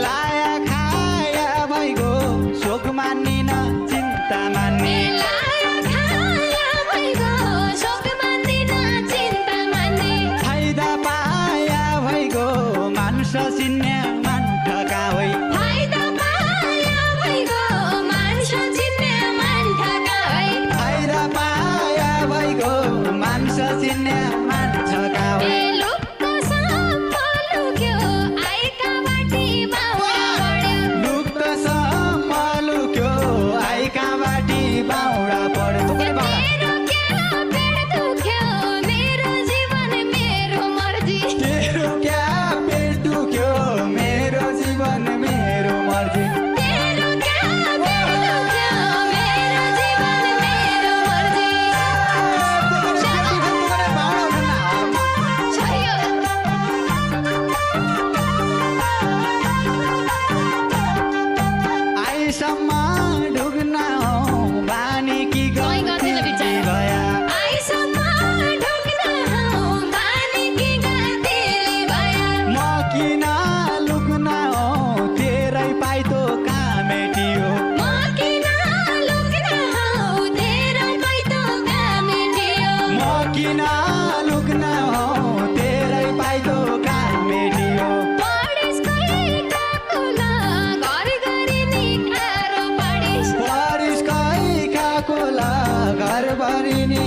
लाया खाया भइगो शोक मान्दिन चिन्ता मान्ने लाया खाया भइगो शोक मान्दिन चिन्ता मान्ने फाइदा पाया भइगो मानुष चिन्ने मान ठगावै फाइदा पाया भइगो मानुष चिन्ने मान ठगावै फाइदा पाया भइगो मानुष चिन्ने मान ठगावै लुक्को सम्म लुक्यो आएका बाटी बाउडा बढ्यो लुक्क सम्म लुक्यो आइका बाटी बाउडा पढ्यो मेरो क्या पेट दुख्यो मेरो जीवन मेरो मर्जी तेरो क्या पेट दुख्यो मेरो जीवन मेरो मर्जी तेरो क्या पेट दुख्यो मेरो जीवन मेरो मर्जी छैयो आइसम्म ढुक्न हो बानी कि गई गर्दैन गल्ती बिचारा भया आइसम्म ढुक्न हौ बानी कि गल्तीले भया म किन लुक्न हो तेरै पाइतो कामेटी हो म किन लुक्न हौ तेरो पाइतो कामेटियो म किन लुक्न हो तेरै पाइतो कामेटी हो पढिसकै काकुला घरघरि निखारो पढिस परिस्कै खाकोला घरभरि नि